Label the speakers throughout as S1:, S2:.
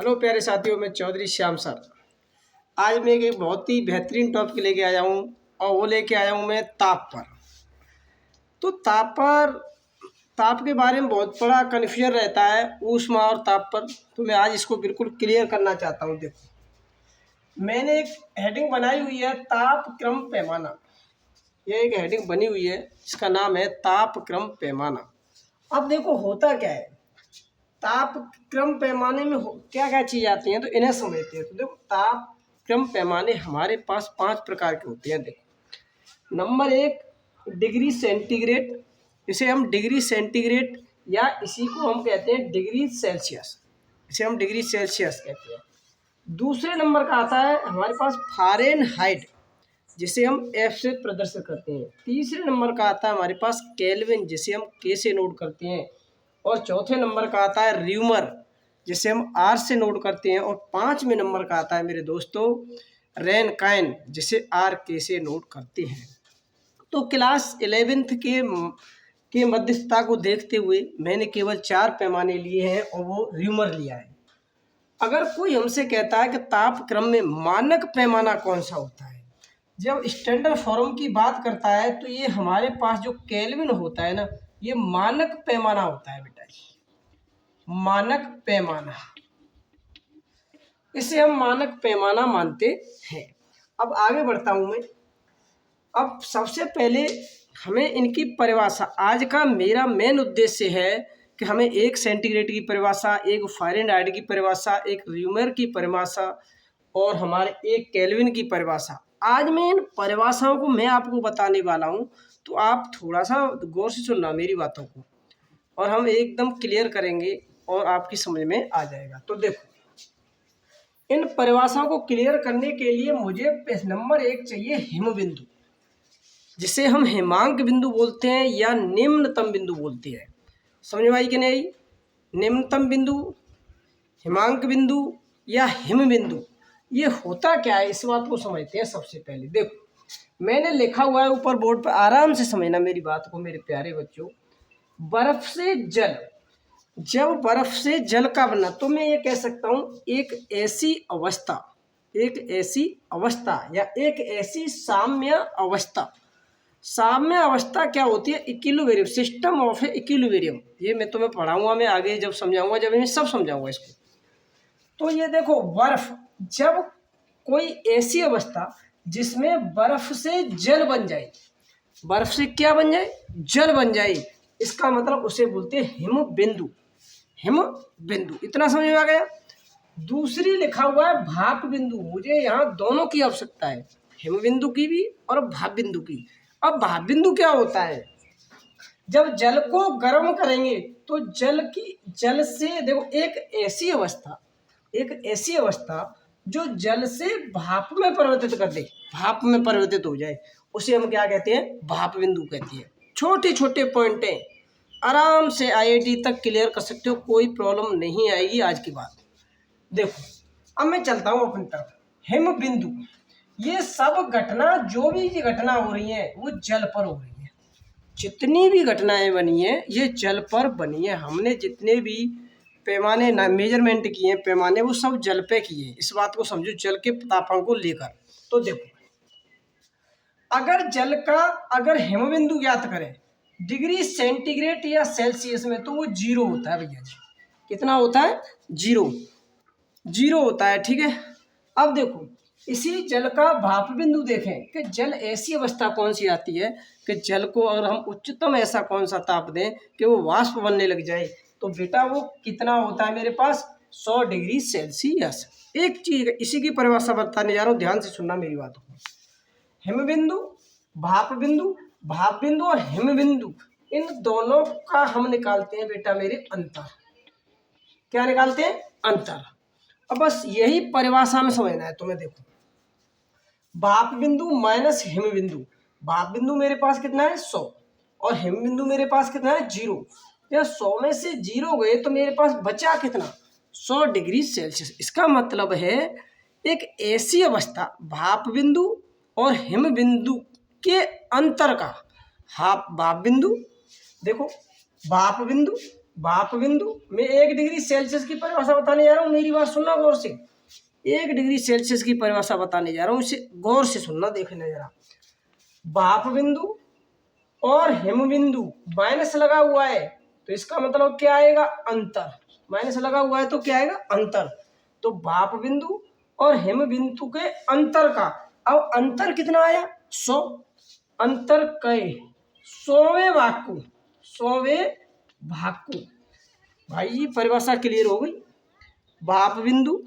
S1: Hello प्यारे साथियों, मैं चौधरी श्याम सर। आज मैं एक बहुत ही बेहतरीन टॉपिक लेके आया हूँ और वो लेके आया हूँ मैं ताप पर। तो ताप के बारे में बहुत बड़ा कन्फ्यूजन रहता है ऊष्मा और ताप पर। तो मैं आज इसको बिल्कुल क्लियर करना चाहता हूँ। देखो, मैंने एक हेडिंग बनाई हुई है ताप क्रम पैमाना। ये एक हेडिंग बनी हुई है, इसका नाम है ताप क्रम पैमाना। अब देखो होता क्या है, ताप क्रम पैमाने में क्या क्या चीज़ आती हैं तो इन्हें समझते हैं। तो देखो, ताप क्रम पैमाने हमारे पास 5 प्रकार के होते हैं। देखो, नंबर 1 डिग्री सेंटीग्रेड, इसे हम डिग्री सेंटीग्रेड या इसी को हम कहते हैं डिग्री सेल्सियस, इसे हम डिग्री सेल्सियस कहते हैं। दूसरे नंबर का आता है हमारे पास फ़ारेनहाइट, जिसे हम एफ से प्रदर्शित करते हैं। तीसरे नंबर का आता है हमारे पास केल्विन, जिसे हम के से नोट करते हैं। और चौथे नंबर का आता है र्यूमर, जिसे हम आर से नोट करते हैं। और 5वें नंबर का आता है मेरे दोस्तों रेनकाइन, जिसे आर के से नोट करते हैं। तो क्लास 11th के मध्यस्थता को देखते हुए मैंने केवल 4 पैमाने लिए हैं और वो र्यूमर लिया है। अगर कोई हमसे कहता है कि ताप क्रम में मानक पैमाना कौन सा होता है, जब स्टैंडर्ड फॉर्म की बात करता है तो ये हमारे पास जो केल्विन होता है ना, ये मानक पैमाना होता है बेटा जी, मानक पैमाना, इसे हम मानक पैमाना मानते हैं। अब आगे बढ़ता हूं मैं। अब सबसे पहले हमें इनकी परिभाषा, आज का मेरा मेन उद्देश्य है कि हमें एक सेंटीग्रेड की परिभाषा, एक फ़ारेनहाइट की परिभाषा, एक र्यूमर की परिभाषा और हमारे एक केल्विन की परिभाषा, आज मैं इन परिभाषाओं को मैं आपको बताने वाला हूं। तो आप थोड़ा सा गौर से सुनना मेरी बातों को, और हम एकदम क्लियर करेंगे और आपकी समझ में आ जाएगा। तो देखो, इन परिभाषाओं को क्लियर करने के लिए मुझे नंबर 1 चाहिए हिम बिंदु, जिसे हम हिमांक बिंदु बोलते हैं या निम्नतम बिंदु बोलते हैं। समझ में आई कि नहीं? निम्नतम बिंदु, हिमांक बिंदु या हिम बिंदु, ये होता क्या है इस बात को समझते हैं। सबसे पहले देखो, मैंने लिखा हुआ है ऊपर बोर्ड पर, आराम से समझना मेरी बात को मेरे प्यारे बच्चों। बर्फ से जल, जब बर्फ से जल का बनना, तो मैं ये कह सकता हूँ एक ऐसी अवस्था, एक ऐसी अवस्था या एक ऐसी साम्य अवस्था। साम्य अवस्था क्या होती है? Equilibrium, system of equilibrium. ये मैं तुम्हें पढ़ाऊंगा, मैं आगे जब समझाऊंगा, जब मैं सब समझाऊंगा इसको। तो ये देखो, बर्फ, जब कोई ऐसी अवस्था जिसमें बर्फ से जल बन जाए, बर्फ से क्या बन जाए? जल बन जाए, इसका मतलब उसे बोलते हैं हिम बिंदु। हिम बिंदु, इतना समझ में आ गया? दूसरी लिखा हुआ है भाप बिंदु, मुझे यहाँ दोनों की आवश्यकता है, हिम बिंदु की भी और भाप बिंदु की। अब भाप बिंदु क्या होता है? जब जल को गर्म करेंगे तो जल से देखो, एक ऐसी अवस्था, एक ऐसी अवस्था जो जल से भाप में परिवर्तित कर दे, भाप में परिवर्तित हो जाए, उसे हम क्या कहते हैं? भाप बिंदु कहते हैं। छोटे छोटे पॉइंट हैं, आराम से आईआईटी तक क्लियर कर सकते हो, कोई प्रॉब्लम नहीं आएगी आज की बात। देखो, अब मैं चलता हूँ अपनी तरफ। हिम बिंदु, ये सब घटना, जो भी ये घटना हो रही है वो जल पर हो रही है। जितनी भी घटनाएं बनी हैं ये जल पर बनी है। हमने जितने भी पैमाने मेजरमेंट किए हैं, पैमाने, वो सब जल पे किए हैं। इस बात को समझो, जल के तापमान को लेकर। तो देखो, अगर जल का, अगर हिमबिंदु ज्ञात करें डिग्री सेंटीग्रेड या सेल्सियस में, तो वो 0 होता है भैया जी। कितना होता है? 0, 0 होता है, ठीक है। अब देखो, इसी जल का भाप बिंदु देखें कि जल ऐसी अवस्था कौन सी आती है कि जल को अगर हम उच्चतम ऐसा कौन सा ताप दें कि वो वाष्प बनने लग जाए, तो बेटा वो कितना होता है मेरे पास? 100 डिग्री सेल्सियस। एक चीज इसी की परिभाषा बताने जा रहा हूँ, ध्यान से सुनना मेरी बात को। हिम बिंदु, भाप बिंदु, भाप बिंदु और हिम बिंदु, इन दोनों का हम निकालते हैं बेटा मेरे अंतर। क्या निकालते हैं? अंतर। अब बस यही परिभाषा में समझना है तुम्हें। देखो, भाप बिंदु माइनस हिम बिंदु, भाप बिंदु मेरे पास कितना है? 100, और हिम बिंदु मेरे पास कितना है? 0। या 100 में से 0 गए तो मेरे पास बचा कितना? 100 डिग्री सेल्सियस। इसका मतलब है एक ऐसी अवस्था, भाप बिंदु और हिम बिंदु के अंतर का, भाप बिंदु, देखो भाप बिंदु, भाप बिंदु में 1 डिग्री सेल्सियस की परिभाषा बताने जा रहा हूँ, मेरी बात सुनना गौर से। 1 डिग्री सेल्सियस की परिभाषा बताने जा रहा हूँ, इसे गौर से सुनना, देखने जरा। भाप बिंदु और हिम बिंदु माइनस लगा हुआ है तो इसका मतलब क्या आएगा, अंतर। माइनस लगा हुआ है तो क्या आएगा, अंतर। तो भाप बिंदु और हिम बिंदु के अंतर का, अब अंतर कितना आया, 100। अंतर कई 100वें भाग को, 100वें भाग को। भाई ये परिभाषा क्लियर हो गई। भाप बिंदु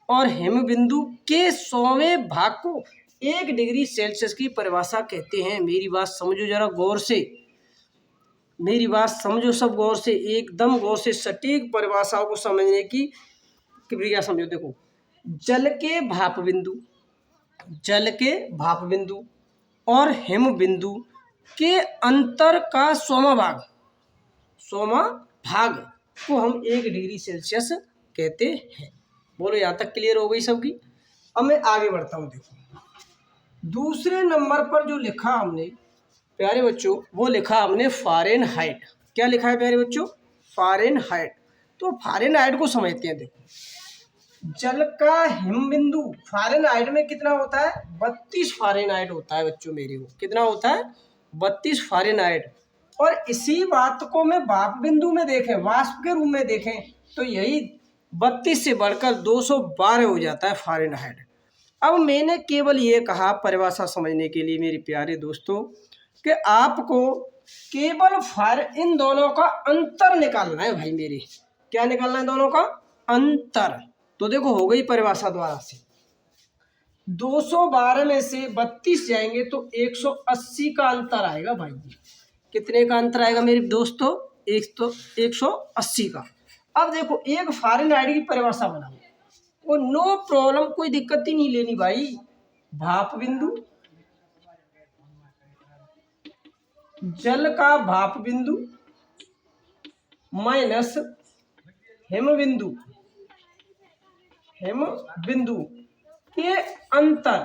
S1: और हिम बिंदु के 100वें भाग को 1 डिग्री सेल्सियस की परिभाषा कहते हैं। मेरी बात समझो जरा गौर से, मेरी बात समझो सब गौर से, एकदम गौर से, सटीक परिभाषाओं को समझने की क्रिया समझो। देखो, जल के भाप बिंदु, जल के भाप बिंदु और हिम बिंदु के अंतर का 100वां भाग, 100वां भाग को हम 1 डिग्री सेल्सियस कहते हैं। बोलो, यहाँ तक क्लियर हो गई सबकी। अब मैं आगे बढ़ता हूँ। देखो, दूसरे नंबर पर जो लिखा हमने प्यारे बच्चों, वो लिखा हमने फ़ारेनहाइट। क्या लिखा है प्यारे बच्चों, फ़ारेनहाइट। तो फ़ारेनहाइट को समझते हैं। देखो, जल का हिम बिंदु फ़ारेनहाइट में कितना होता है, 32 फ़ारेनहाइट होता है बच्चों मेरे को। कितना होता है, 32 फ़ारेनहाइट। और इसी बात को मैं भाप बिंदु में देखें, वाष्प के रूप में देखें, तो यही 32 से बढ़कर 212 हो जाता है फ़ारेनहाइट। अब मैंने केवल ये कहा परिभाषा समझने के लिए मेरे प्यारे दोस्तों कि आपको केवल इन दोनों का अंतर निकालना है। भाई मेरे, क्या निकालना है, दोनों का अंतर। तो देखो, हो गई परिभाषा द्वारा से। 212 में से 32 जाएंगे तो 180 का अंतर आएगा। भाई कितने का अंतर आएगा मेरे दोस्तों, 180 का। अब देखो, एक फ़ारेनहाइट की परिभाषा बनाओ, वो नो प्रॉब्लम, कोई दिक्कत ही नहीं लेनी भाई। भाप बिंदु, जल का भाप बिंदु माइनस हिम बिंदु, हिम बिंदु के अंतर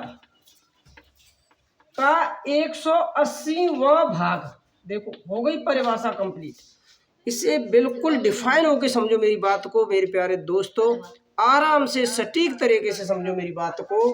S1: का 180वां भाग। देखो, हो गई परिभाषा कंप्लीट। इसे बिल्कुल डिफाइन होके समझो मेरी बात को मेरे प्यारे दोस्तों, आराम से सटीक तरीके से समझो मेरी बात को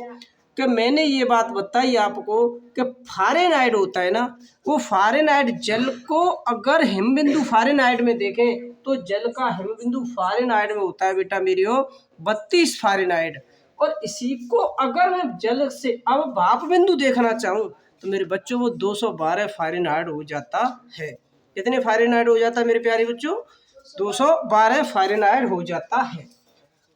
S1: कि मैंने ये बात बताई आपको कि फ़ारेनहाइट होता है ना, वो फ़ारेनहाइट, जल को अगर हिम बिंदु फ़ारेनहाइट में देखें तो जल का हिम बिंदु फ़ारेनहाइट में होता है बेटा मेरी हो 32 फ़ारेनहाइट। और इसी को अगर मैं जल से अब भाप बिंदु देखना चाहूँ तो मेरे बच्चों वो 212 फ़ारेनहाइट हो जाता है। कितने फ़ारेनहाइट हो जाता है मेरे प्यारे बच्चों, 212 फ़ारेनहाइट हो जाता है।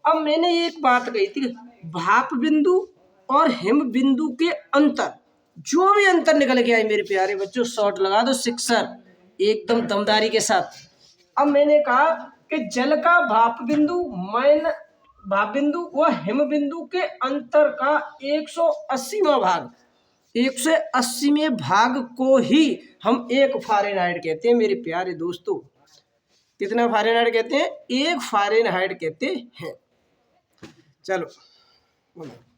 S1: अब मैंने एक बात कही थी, भाप बिंदु और हिम बिंदु के अंतर, जो भी अंतर निकल के आए मेरे प्यारे बच्चों, शॉर्ट लगा दो सिक्सर एकदम दमदारी के साथ। अब मैंने कहा कि जल का भाप बिंदु भाप बिंदु व हिम बिंदु के अंतर का 180वां भाग, 180वें भाग को ही हम 1 फ़ारेनहाइट कहते हैं मेरे प्यारे दोस्तों। कितना फ़ारेनहाइट कहते हैं, 1 फ़ारेनहाइट कहते हैं। चलो।